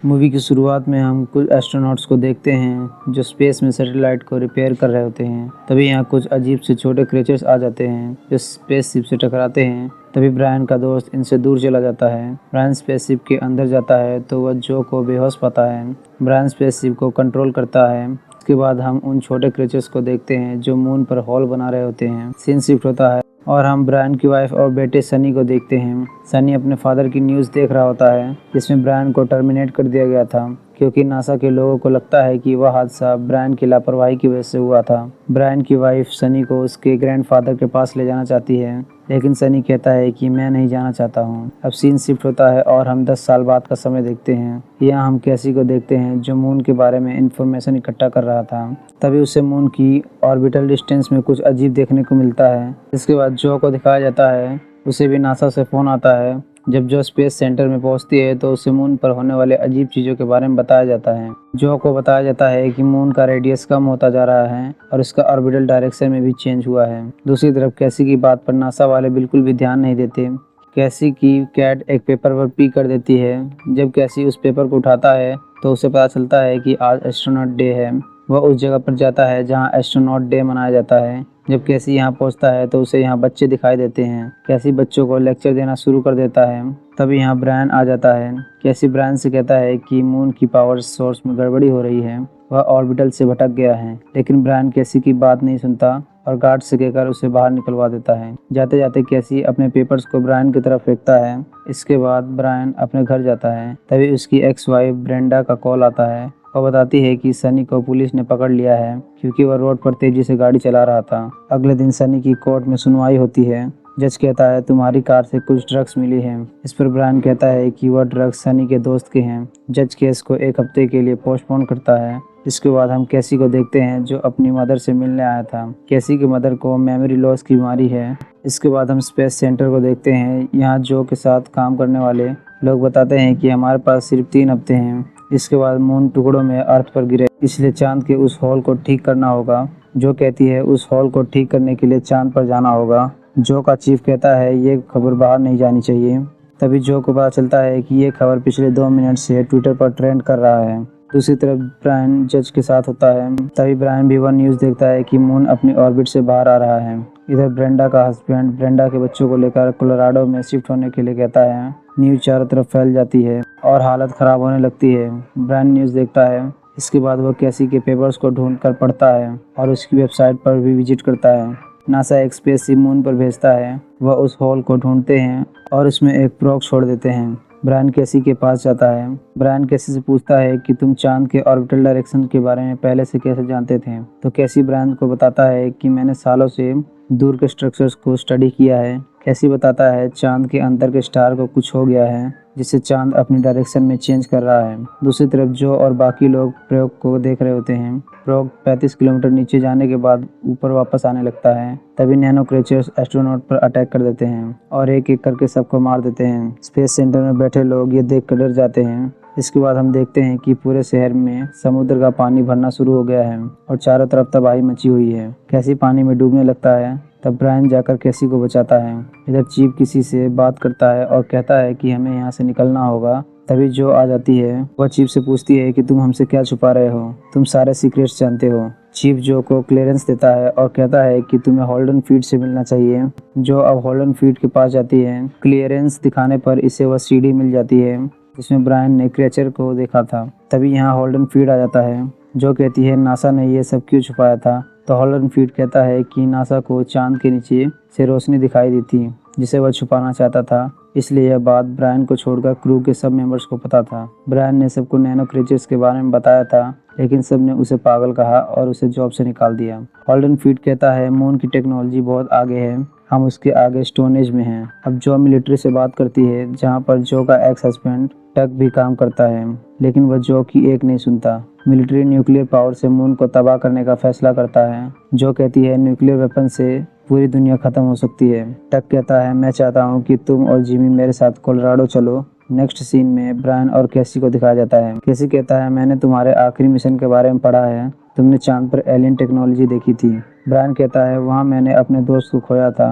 Movie की शुरुआत में हम कुछ एस्ट्रोनॉट्स को देखते हैं जो स्पेस में सैटेलाइट को रिपेयर कर रहे होते हैं। तभी यहाँ कुछ अजीब से छोटे क्रिएचर्स आ जाते हैं जो स्पेसशिप से टकराते हैं। तभी ब्रायन का दोस्त इनसे दूर चला जाता है। ब्रायन स्पेसशिप के अंदर जाता है तो वह जो को बेहोश पाता है। ब्रायन स्पेसशिप को कंट्रोल करता है। उसके बाद हम उन छोटे क्रिएचर्स को देखते हैं जो मून पर हॉल बना रहे होते हैं। सीन शिफ्ट होता है और हम ब्रायन की वाइफ और बेटे सनी को देखते हैं। सनी अपने फादर की न्यूज़ देख रहा होता है जिसमें ब्रायन को टर्मिनेट कर दिया गया था क्योंकि नासा के लोगों को लगता है कि वह हादसा ब्रायन की लापरवाही की वजह से हुआ था। ब्रायन की वाइफ सनी को उसके ग्रैंडफादर के पास ले जाना चाहती है लेकिन सनी कहता है कि मैं नहीं जाना चाहता हूँ। अब सीन शिफ्ट होता है और हम 10 साल बाद का समय देखते हैं। यहाँ हम कैसी को देखते हैं जो मून के बारे में इंफॉर्मेशन इकट्ठा कर रहा था। तभी उसे मून की ऑर्बिटल डिस्टेंस में कुछ अजीब देखने को मिलता है। इसके बाद जो को दिखाया जाता है। उसे भी नासा से फ़ोन आता है। जब जो स्पेस सेंटर में पहुंचती है तो उसे मून पर होने वाले अजीब चीज़ों के बारे में बताया जाता है। जो को बताया जाता है कि मून का रेडियस कम होता जा रहा है और इसका ऑर्बिटल डायरेक्शन में भी चेंज हुआ है। दूसरी तरफ कैसी की बात पर नासा वाले बिल्कुल भी ध्यान नहीं देते। कैसी की कैट एक पेपर पर पी कर देती है। जब कैसी उस पेपर को उठाता है तो उसे पता चलता है कि आज एस्ट्रोनॉट डे है। वह उस जगह पर जाता है जहाँ एस्ट्रोनॉट डे मनाया जाता है। जब कैसी यहाँ पहुँचता है तो उसे यहाँ बच्चे दिखाई देते हैं। कैसी बच्चों को लेक्चर देना शुरू कर देता है। तभी यहाँ ब्रायन आ जाता है। कैसी ब्रायन से कहता है कि मून की पावर सोर्स में गड़बड़ी हो रही है। वह ऑर्बिटल से भटक गया है लेकिन ब्रायन कैसी की बात नहीं सुनता और गार्ड से कहकर उसे बाहर निकलवा देता है। जाते जाते कैसी अपने पेपर्स को ब्रायन की तरफ फेंकता है। इसके बाद ब्रायन अपने घर जाता है। तभी उसकी एक्स वाइफ ब्रेंडा का कॉल आता है। वह बताती है कि सनी को पुलिस ने पकड़ लिया है क्योंकि वह रोड पर तेजी से गाड़ी चला रहा था। अगले दिन सनी की कोर्ट में सुनवाई होती है। जज कहता है तुम्हारी कार से कुछ ड्रग्स मिली हैं। इस पर ब्रायन कहता है कि वह ड्रग्स सनी के दोस्त के हैं। जज केस को 1 हफ्ते के लिए पोस्टपोन करता है। इसके बाद हम कैसी को देखते हैं जो अपनी मदर से मिलने आया था। कैसी की मदर को मेमोरी लॉस की बीमारी है। इसके बाद हम स्पेस सेंटर को देखते हैं। यहाँ जो के साथ काम करने वाले लोग बताते हैं कि हमारे पास सिर्फ 3 हफ्ते हैं। इसके बाद मून टुकड़ों में अर्थ पर गिरे इसलिए चांद के उस हॉल को ठीक करना होगा। जो कहती है उस हॉल को ठीक करने के लिए चांद पर जाना होगा। जो का चीफ कहता है ये खबर बाहर नहीं जानी चाहिए। तभी जो को पता चलता है कि ये खबर पिछले 2 मिनट से ट्विटर पर ट्रेंड कर रहा है। दूसरी तरफ ब्रायन जज के साथ होता है। तभी ब्रायन भी वह न्यूज़ देखता है कि मून अपनी ऑर्बिट से बाहर आ रहा है। इधर ब्रेंडा का हस्बैंड ब्रेंडा के बच्चों को लेकर कोलोराडो में शिफ्ट होने के लिए कहता है। न्यूज़ चारों तरफ फैल जाती है और हालत ख़राब होने लगती है। ब्रायन न्यूज़ देखता है। इसके बाद वह कैसी के पेपर्स को ढूंढ कर पढ़ता है और उसकी वेबसाइट पर भी विजिट करता है। नासा एक स्पेसशिप मून पर भेजता है। वह उस हॉल को ढूंढते हैं और उसमें एक प्रोब छोड़ देते हैं। ब्रायन कैसी के पास जाता है। ब्रायन कैसी से पूछता है कि तुम चांद के ऑर्बिटल डायरेक्शन के बारे में पहले से कैसे जानते थे। तो कैसी ब्रायन को बताता है कि मैंने सालों से दूर के स्ट्रक्चर्स को स्टडी किया है। कैसी बताता है चांद के अंदर के स्टार को कुछ हो गया है जिससे चांद अपनी डायरेक्शन में चेंज कर रहा है। दूसरी तरफ जो और बाकी लोग प्रयोग को देख रहे होते हैं। प्रयोग 35 किलोमीटर नीचे जाने के बाद ऊपर वापस आने लगता है। तभी नैनो क्रिएचर्स एस्ट्रोनॉट पर अटैक कर देते हैं और एक एक करके सबको मार देते हैं। स्पेस सेंटर में बैठे लोग ये देख कर डर जाते हैं। इसके बाद हम देखते हैं कि पूरे शहर में समुद्र का पानी भरना शुरू हो गया है और चारों तरफ तबाही मची हुई है। कैसी पानी में डूबने लगता है। तब ब्रायन जाकर कैसी को बचाता है। इधर चीफ किसी से बात करता है और कहता है कि हमें यहाँ से निकलना होगा। तभी जो आ जाती है। वह चीफ से पूछती है कि तुम हमसे क्या छुपा रहे हो। तुम सारे सीक्रेट्स जानते हो। चीफ जो को क्लियरेंस देता है और कहता है कि तुम्हें हॉल्डन फील्ड से मिलना चाहिए। जो अब हॉल्डन फील्ड के पास जाती है। क्लियरेंस दिखाने पर इसे वह सीडी मिल जाती है जिसमें ब्रायन ने क्रिएचर को देखा था। तभी यहाँ हॉल्डन फील्ड आ जाता है। जो कहती है नासा ने ये सब क्यों छुपाया था। तो हॉल्डन फील्ड कहता है कि नासा को चांद के नीचे से रोशनी दिखाई दी थी जिसे वह छुपाना चाहता था। इसलिए यह बात ब्रायन को छोड़कर क्रू के सब मेंबर्स को पता था। ब्रायन ने सबको नैनो क्रिएचर्स के बारे में बताया था लेकिन सब ने उसे पागल कहा और उसे जॉब से निकाल दिया। हॉल्डन फील्ड कहता है मून की टेक्नोलॉजी बहुत आगे है। हम उसके आगे स्टोन एज में हैं। अब जो मिलिट्री से बात करती है जहाँ पर जो का एक्स हस्बैंड टक भी काम करता है लेकिन वह जो की एक नहीं सुनता। मिलिट्री न्यूक्लियर पावर से मून को तबाह करने का फैसला करता है। जो कहती है न्यूक्लियर वेपन से पूरी दुनिया खत्म हो सकती है। टक कहता है मैं चाहता हूँ कि तुम और जिमी मेरे साथ कोलोराडो चलो। नेक्स्ट सीन में ब्रायन और कैसी को दिखाया जाता है। कैसी कहता है मैंने तुम्हारे आखिरी मिशन के बारे में पढ़ा है। तुमने चांद पर एलियन टेक्नोलॉजी देखी थी। ब्रायन कहता है वहाँ मैंने अपने दोस्त को खोया था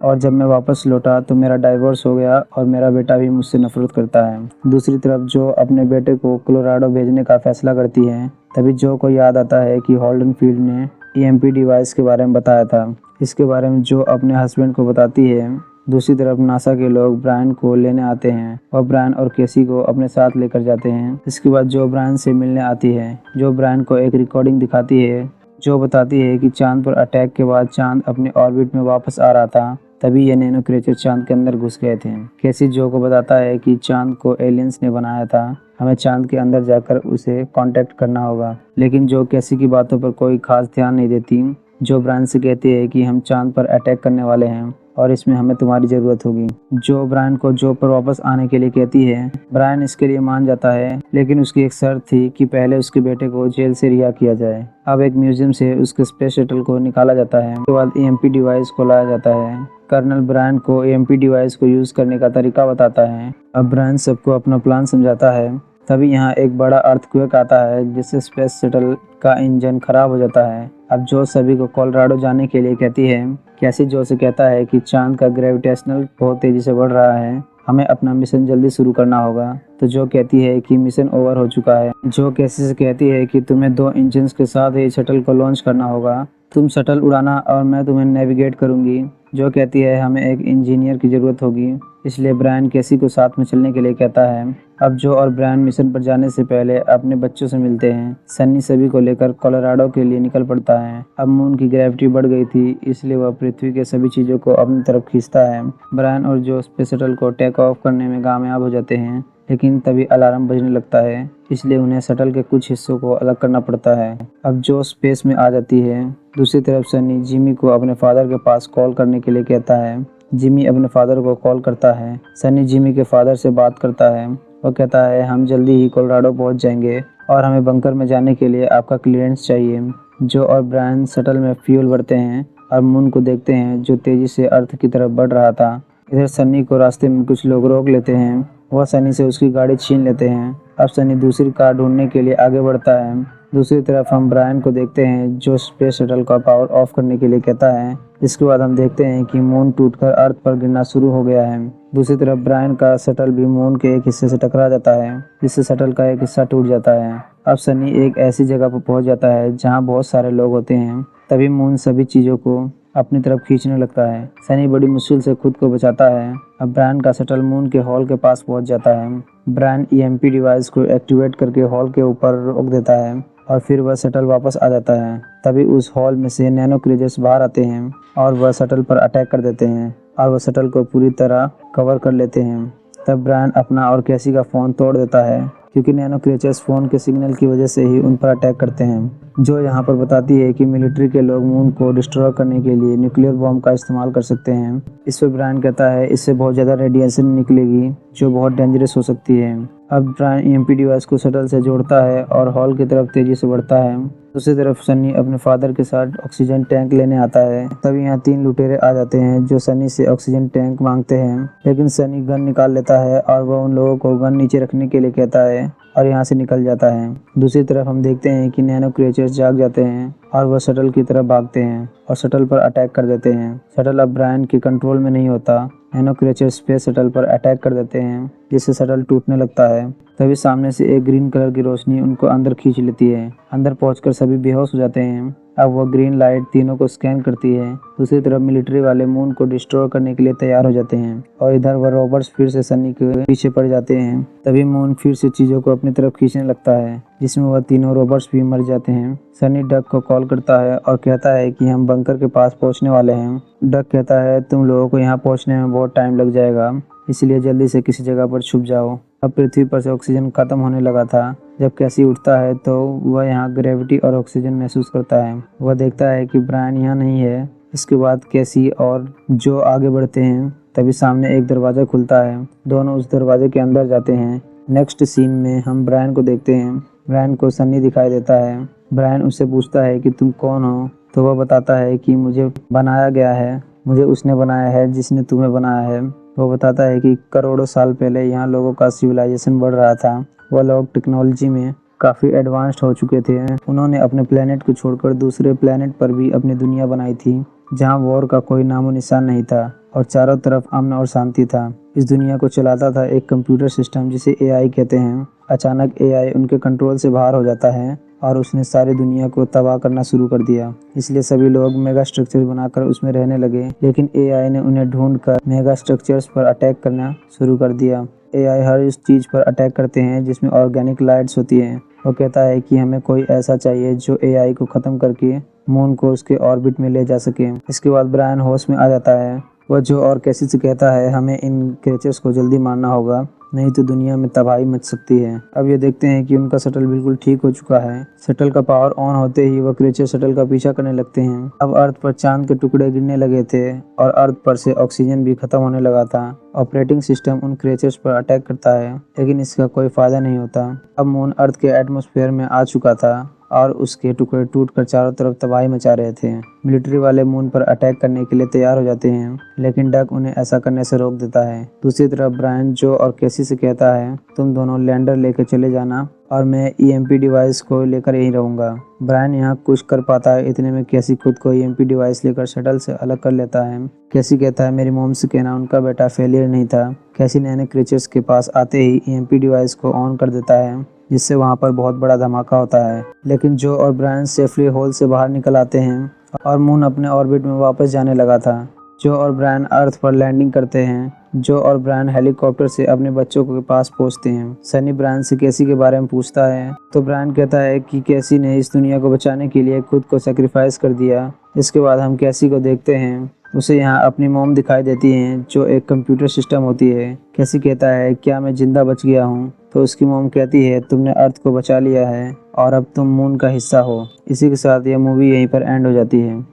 और जब मैं वापस लौटा तो मेरा डाइवोर्स हो गया और मेरा बेटा भी मुझसे नफरत करता है। दूसरी तरफ जो अपने बेटे को कोलोराडो भेजने का फैसला करती है। तभी जो को याद आता है कि हॉल्डन फील्ड ने ईएमपी डिवाइस के बारे में बताया था। इसके बारे में जो अपने हस्बैंड को बताती है। दूसरी तरफ नासा के लोग ब्रायन को लेने आते हैं और ब्रायन और केसी को अपने साथ लेकर जाते हैं। इसके बाद जो ब्रायन से मिलने आती है। जो ब्रायन को एक रिकॉर्डिंग दिखाती है जो बताती है कि चांद पर अटैक के बाद चांद अपने ऑर्बिट में वापस आ रहा था। तभी ये नैनो क्रिएचर चांद के अंदर घुस गए थे। केसी जो को बताता है कि चांद को एलियंस ने बनाया था, हमें चांद के अंदर जाकर उसे कांटेक्ट करना होगा। लेकिन जो केसी की बातों पर कोई खास ध्यान नहीं देती। जो ब्रायन से कहती है कि हम चांद पर अटैक करने वाले हैं और इसमें हमें तुम्हारी ज़रूरत होगी। जो ब्रायन को जो पर वापस आने के लिए कहती है। ब्रायन इसके लिए मान जाता है, लेकिन उसकी एक शर्त थी कि पहले उसके बेटे को जेल से रिहा किया जाए। अब एक म्यूजियम से उसके स्पेस शटल को निकाला जाता है। उसके बाद ईएमपी डिवाइस को लाया जाता है। कर्नल ब्रायन को ईएमपी डिवाइस को यूज़ करने का तरीका बताता है। अब ब्रायन सबको अपना प्लान समझाता है। तभी यहाँ एक बड़ा अर्थक्वेक आता है जिससे स्पेस शटल का इंजन खराब हो जाता है। अब जो सभी को कोलोराडो जाने के लिए कहती है। कैसी जो से कहता है कि चांद का ग्रेविटेशनल बहुत तेजी से बढ़ रहा है, हमें अपना मिशन जल्दी शुरू करना होगा। तो जो कहती है कि मिशन ओवर हो चुका है। जो कैसी से कहती है कि तुम्हें 2 इंजन के साथ ही शटल को लॉन्च करना होगा, तुम शटल उड़ाना और मैं तुम्हें नेविगेट करूंगी। जो कहती है हमें एक इंजीनियर की ज़रूरत होगी, इसलिए ब्रायन केसी को साथ में चलने के लिए कहता है। अब जो और ब्रायन मिशन पर जाने से पहले अपने बच्चों से मिलते हैं। सन्नी सभी को लेकर कोलोराडो के लिए निकल पड़ता है। अब मून की ग्रेविटी बढ़ गई थी, इसलिए वह पृथ्वी के सभी चीज़ों को अपनी तरफ खींचता है। ब्रायन और जो स्पेस शटल को टेक ऑफ करने में कामयाब हो जाते हैं, लेकिन तभी अलार्म बजने लगता है, इसलिए उन्हें शटल के कुछ हिस्सों को अलग करना पड़ता है। अब जो स्पेस में आ जाती है। दूसरी तरफ सन्नी जिमी को अपने फादर के पास कॉल करने के लिए कहता है। जिमी अपने फादर को कॉल करता है। सन्नी जिमी के फादर से बात करता है। वो कहता है हम जल्दी ही कोलोराडो पहुंच जाएंगे और हमें बंकर में जाने के लिए आपका क्लियरेंस चाहिए। जो और ब्रायन शटल में फ्यूल भरते हैं और मून को देखते हैं जो तेजी से अर्थ की तरफ बढ़ रहा था। इधर सन्नी को रास्ते में कुछ लोग रोक लेते हैं। वह सन्नी से उसकी गाड़ी छीन लेते हैं। अब सन्नी दूसरी कार ढूंढने के लिए आगे बढ़ता है। दूसरी तरफ हम ब्रायन को देखते हैं जो स्पेस शटल का पावर ऑफ करने के लिए कहता है। इसके बाद हम देखते हैं कि मून टूटकर अर्थ पर गिरना शुरू हो गया है। दूसरी तरफ ब्रायन का शटल भी मून के एक हिस्से से टकरा जाता है, जिससे शटल का एक हिस्सा टूट जाता है। अब सनी एक ऐसी जगह पर पहुंच जाता है जहां बहुत सारे लोग होते हैं। तभी मून सभी चीज़ों को अपनी तरफ खींचने लगता है। सनी बड़ी मुश्किल से खुद को बचाता है। अब ब्रायन का शटल मून के हॉल के पास पहुंच जाता है। ब्रायन ईएमपी डिवाइस को एक्टिवेट करके हॉल के ऊपर रोक देता है और फिर वह शटल वापस आ जाता है। तभी उस हॉल में से नैनो क्रीचर्स बाहर आते हैं और वह शटल पर अटैक कर देते हैं और वह शटल को पूरी तरह कवर कर लेते हैं। तब ब्रायन अपना और कैसी का फ़ोन तोड़ देता है, क्योंकि नैनो क्रीचर्स फ़ोन के सिग्नल की वजह से ही उन पर अटैक करते हैं। जो यहाँ पर बताती है कि मिलिट्री के लोग मून को डिस्ट्रॉय करने के लिए न्यूक्लियर बॉम्ब का इस्तेमाल कर सकते हैं। इस पर ब्रायन कहता है इससे बहुत ज़्यादा रेडिएशन निकलेगी जो बहुत डेंजरस हो सकती है। अब ब्रायन ईएमपी डिवाइस को शटल से जोड़ता है और हॉल की तरफ तेजी से बढ़ता है। दूसरी तरफ सनी अपने फादर के साथ ऑक्सीजन टैंक लेने आता है। तभी यहाँ 3 लुटेरे आ जाते हैं जो सनी से ऑक्सीजन टैंक मांगते हैं, लेकिन सनी गन निकाल लेता है और वह उन लोगों को गन नीचे रखने के लिए कहता है और यहाँ से निकल जाता है। दूसरी तरफ हम देखते हैं कि नैनो क्रिएचर्स जाग जाते हैं और वह शटल की तरफ भागते हैं और शटल पर अटैक कर देते हैं। शटल अब ब्रायन के कंट्रोल में नहीं होता। नैनो क्रिएचर्स स्पेस शटल पर अटैक कर देते हैं, जिससे शटल टूटने लगता है। तभी सामने से एक ग्रीन कलर की रोशनी उनको अंदर खींच लेती है। अंदर पहुंचकर सभी बेहोश हो जाते हैं। अब वह ग्रीन लाइट तीनों को स्कैन करती है। दूसरी तरफ मिलिट्री वाले मून को डिस्ट्रॉय करने के लिए तैयार हो जाते हैं और इधर वह रॉबर्ट्स फिर से सनी के पीछे पड़ जाते हैं। तभी मून फिर से चीज़ों को अपनी तरफ खींचने लगता है, जिसमें वह तीनों रॉबर्ट्स भी मर जाते हैं। सनी डक को कॉल करता है और कहता है कि हम बंकर के पास पहुंचने वाले हैं। डक कहता है तुम लोगों को यहाँ पहुंचने में बहुत टाइम लग जाएगा, इसलिए जल्दी से किसी जगह पर छुप जाओ। अब पृथ्वी पर से ऑक्सीजन खत्म होने लगा था। जब कैसी उठता है तो वह यहाँ ग्रेविटी और ऑक्सीजन महसूस करता है। वह देखता है कि ब्रायन यहाँ नहीं है। इसके बाद कैसी और जो आगे बढ़ते हैं। तभी सामने एक दरवाज़ा खुलता है। दोनों उस दरवाजे के अंदर जाते हैं। नेक्स्ट सीन में हम ब्रायन को देखते हैं। ब्रायन को सनी दिखाई देता है। ब्रायन उससे पूछता है कि तुम कौन हो, तो वह बताता है कि मुझे बनाया गया है, मुझे उसने बनाया है जिसने तुम्हें बनाया है। वो बताता है कि करोड़ों साल पहले यहाँ लोगों का सिविलाइजेशन बढ़ रहा था। वह लोग टेक्नोलॉजी में काफ़ी एडवांस्ड हो चुके थे। उन्होंने अपने प्लेनेट को छोड़कर दूसरे प्लेनेट पर भी अपनी दुनिया बनाई थी, जहाँ वॉर का कोई नामो निशान नहीं था और चारों तरफ अमन और शांति था। इस दुनिया को चलाता था एक कंप्यूटर सिस्टम जिसे एआई कहते हैं। अचानक एआई उनके कंट्रोल से बाहर हो जाता है और उसने सारी दुनिया को तबाह करना शुरू कर दिया। इसलिए सभी लोग मेगा स्ट्रक्चर बनाकर उसमें रहने लगे, लेकिन एआई ने उन्हें ढूंढकर मेगा स्ट्रक्चर्स पर अटैक करना शुरू कर दिया। एआई हर उस चीज़ पर अटैक करते हैं जिसमें ऑर्गेनिक लाइट्स होती हैं। वो कहता है कि हमें कोई ऐसा चाहिए जो एआई को ख़त्म करके मून को उसके ऑर्बिट में ले जा सके। इसके बाद ब्रायन होश में आ जाता है। वह जो और कैसी से कहता है, हमें इन क्रिएचर्स को जल्दी मारना होगा, नहीं तो दुनिया में तबाही मच सकती है। अब ये देखते हैं कि उनका शटल बिल्कुल ठीक हो चुका है। शटल का पावर ऑन होते ही वह क्रिएचर शटल का पीछा करने लगते हैं। अब अर्थ पर चांद के टुकड़े गिरने लगे थे और अर्थ पर से ऑक्सीजन भी खत्म होने लगा था। ऑपरेटिंग सिस्टम उन क्रिएचर्स पर अटैक करता है, लेकिन इसका कोई फायदा नहीं होता। अब मून अर्थ के एटमॉस्फेयर में आ चुका था और उसके टुकड़े टूटकर चारों तरफ तबाही मचा रहे थे। मिलिट्री वाले मून पर अटैक करने के लिए तैयार हो जाते हैं, लेकिन डक उन्हें ऐसा करने से रोक देता है। दूसरी तरफ ब्रायन जो और कैसी से कहता है, तुम दोनों लैंडर लेकर चले जाना और मैं ईएमपी डिवाइस को लेकर यहीं रहूंगा। ब्रायन यहाँ कुछ कर पाता है, इतने में कैसी खुद को ईएमपी डिवाइस लेकर शटल से अलग कर लेता है। कैसी कहता है, मेरी मॉम से कहना उनका बेटा फेलियर नहीं था। कैसी नए क्रिएचर्स के पास आते ही ईएमपी डिवाइस को ऑन कर देता है, जिससे वहां पर बहुत बड़ा धमाका होता है। लेकिन जो और ब्रायन सेफली होल से बाहर निकल आते हैं और मून अपने ऑर्बिट में वापस जाने लगा था। जो और ब्रायन अर्थ पर लैंडिंग करते हैं। जो और ब्रायन हेलीकॉप्टर से अपने बच्चों के पास पहुंचते हैं। सनी ब्रायन से कैसी के बारे में पूछता है, तो ब्रायन कहता है कि कैसी ने इस दुनिया को बचाने के लिए खुद को सेक्रीफाइस कर दिया। इसके बाद हम कैसी को देखते हैं, उसे यहाँ अपनी मॉम दिखाई देती हैं, जो एक कंप्यूटर सिस्टम होती है। कैसी कहता है, क्या मैं जिंदा बच गया हूँ? तो उसकी मॉम कहती है, तुमने अर्थ को बचा लिया है और अब तुम मून का हिस्सा हो। इसी के साथ यह मूवी यहीं पर एंड हो जाती है।